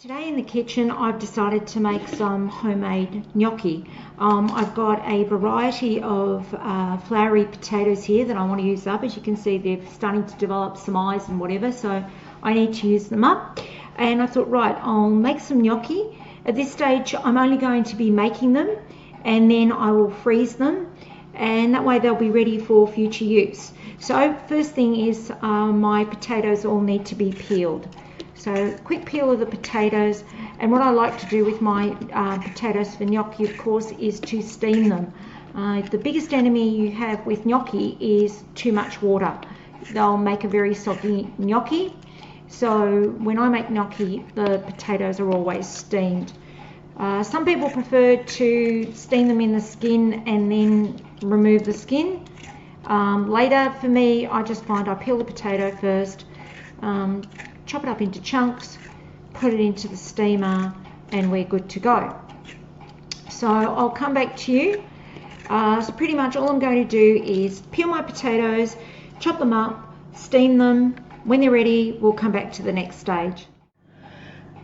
Today in the kitchen I've decided to make some homemade gnocchi. I've got a variety of floury potatoes here that I want to use up. As you can see, they're starting to develop some eyes and whatever, so I need to use them up. And I thought, right, I'll make some gnocchi. At this stage I'm only going to be making them and then I will freeze them, and that way they'll be ready for future use. So first thing is my potatoes all need to be peeled. So quick peel of the potatoes, and what I like to do with my potatoes for gnocchi, of course, is to steam them. The biggest enemy you have with gnocchi is too much water. They'll make a very soggy gnocchi. So when I make gnocchi, the potatoes are always steamed. Some people prefer to steam them in the skin and then remove the skin later. For me, I just find I peel the potato first, chop it up into chunks, put it into the steamer, and we're good to go. So I'll come back to you. So pretty much all I'm going to do is peel my potatoes, chop them up, steam them. When they're ready, we'll come back to the next stage.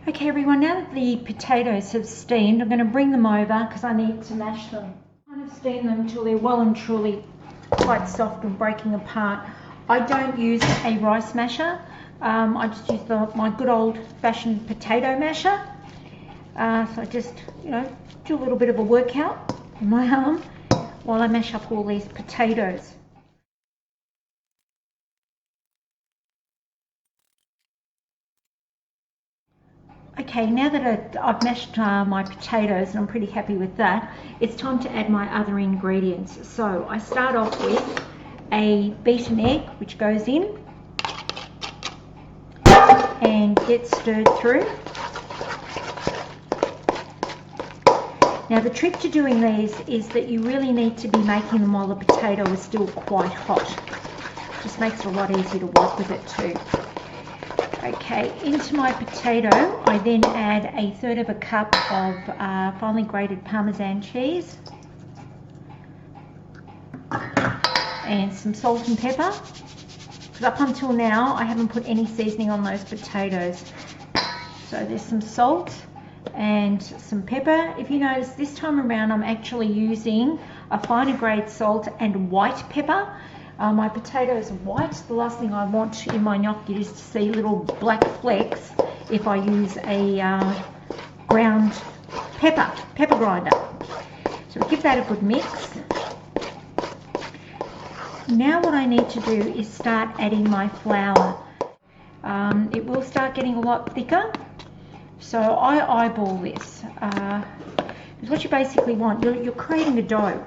Okay everyone, now that the potatoes have steamed, I'm going to bring them over because I need to mash them. Kind of steam them until they're well and truly quite soft and breaking apart. I don't use a rice masher. I just use my good old-fashioned potato masher. So I just, do a little bit of a workout on my arm while I mash up all these potatoes. Okay, now that I've mashed my potatoes and I'm pretty happy with that, it's time to add my other ingredients. So I start off with a beaten egg, which goes in and gets stirred through. Now the trick to doing these is that you really need to be making them while the potato is still quite hot. Just makes it a lot easier to work with it too. Okay, into my potato I then add 1/3 cup of finely grated Parmesan cheese and some salt and pepper. Because up until now I haven't put any seasoning on those potatoes. So there's some salt and some pepper. If you notice, this time around I'm actually using a finer grade salt and white pepper. My potatoes are white. The last thing I want in my gnocchi is to see little black flecks if I use a ground pepper grinder. So give that a good mix. Now what I need to do is start adding my flour. It will start getting a lot thicker, so I eyeball this. Because what you basically want, you're creating a dough.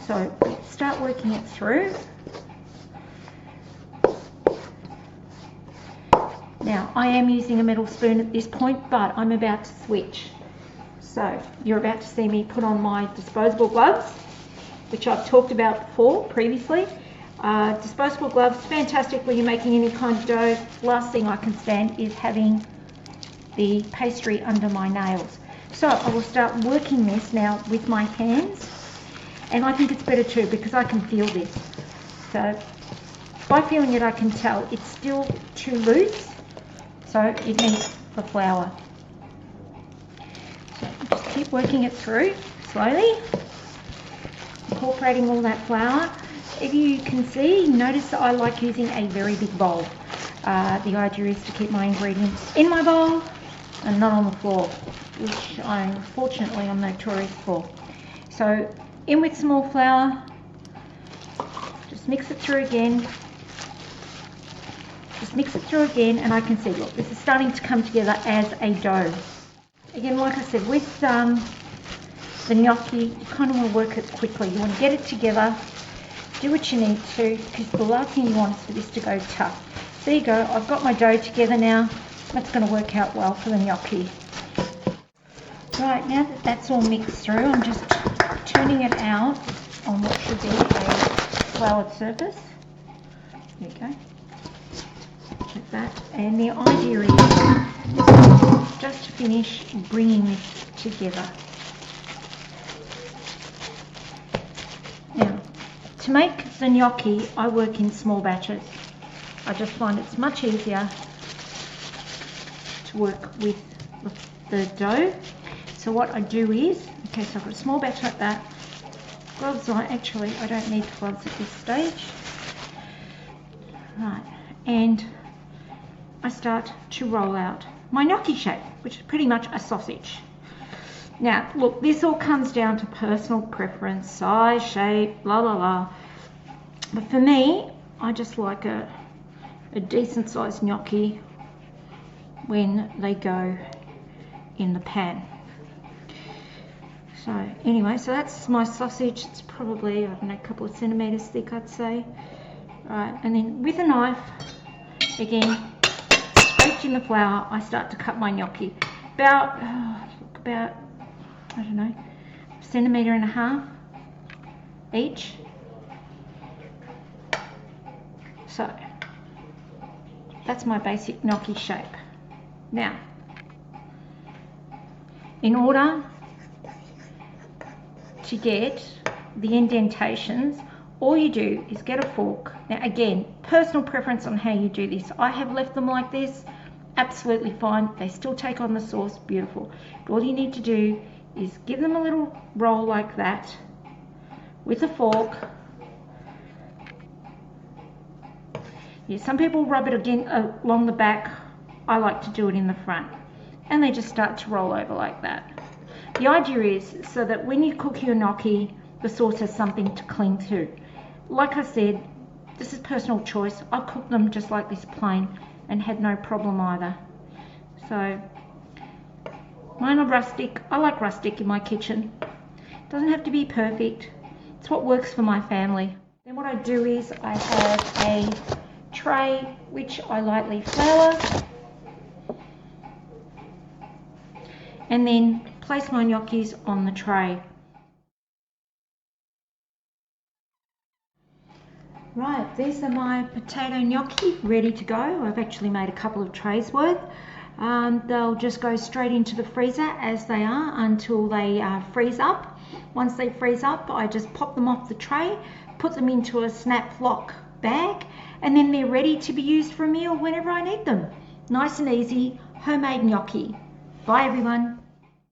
So start working it through. Now I am using a metal spoon at this point, but I'm about to switch. So you're about to see me put on my disposable gloves, which I've talked about before previously. Disposable gloves, fantastic when you're making any kind of dough. Last thing I can stand is having the pastry under my nails. So I will start working this now with my hands, and I think it's better too because I can feel this. So by feeling it I can tell it's still too loose, so it needs the flour. So just keep working it through slowly, incorporating all that flour. If you can see, notice that I like using a very big bowl. The idea is to keep my ingredients in my bowl and not on the floor, which unfortunately I'm notorious for. So in with some more flour, just mix it through again. Just mix it through again, and I can see, look, this is starting to come together as a dough. Again, like I said, with the gnocchi, you kind of want to work it quickly. You want to get it together, do what you need to, because the last thing you want is for this to go tough. There you go, I've got my dough together now. That's going to work out well for the gnocchi. Right, now that that's all mixed through, I'm just turning it out on what should be a floured surface. There you go. Like that. And the idea is just to finish bringing this together. Now, to make the gnocchi, I work in small batches. I just find it's much easier to work with the dough. So what I do is, okay, so I've got a small batch like that. Gloves on, actually I don't need gloves at this stage. Right, and I start to roll out my gnocchi shape, which is pretty much a sausage. Now, look, this all comes down to personal preference, size, shape, blah, blah, blah. But for me, I just like a decent sized gnocchi when they go in the pan. So anyway, so that's my sausage. It's probably, I don't know, a couple of centimetres thick, I'd say. Right, and then with a knife, again, scraped in the flour, I start to cut my gnocchi. About, I don't know, 1.5 centimetres each. So that's my basic gnocchi shape. Now, in order to get the indentations, all you do is get a fork. Now again, personal preference on how you do this. I have left them like this, absolutely fine. They still take on the sauce, beautiful. But all you need to do is give them a little roll like that with a fork. Yeah, some people rub it again along the back. I like to do it in the front. And they just start to roll over like that. The idea is so that when you cook your gnocchi, the sauce has something to cling to. Like I said, this is personal choice. I cooked them just like this plain and had no problem either. So, mine are rustic. I like rustic in my kitchen. Doesn't have to be perfect. It's what works for my family. Then what I do is I have a tray which I lightly flour and then place my gnocchis on the tray. Right, these are my potato gnocchi ready to go. I've actually made a couple of trays worth. They'll just go straight into the freezer as they are until they freeze up. Once they freeze up, I just pop them off the tray, put them into a snap lock bag, and then they're ready to be used for a meal whenever I need them. Nice and easy, homemade gnocchi. Bye everyone.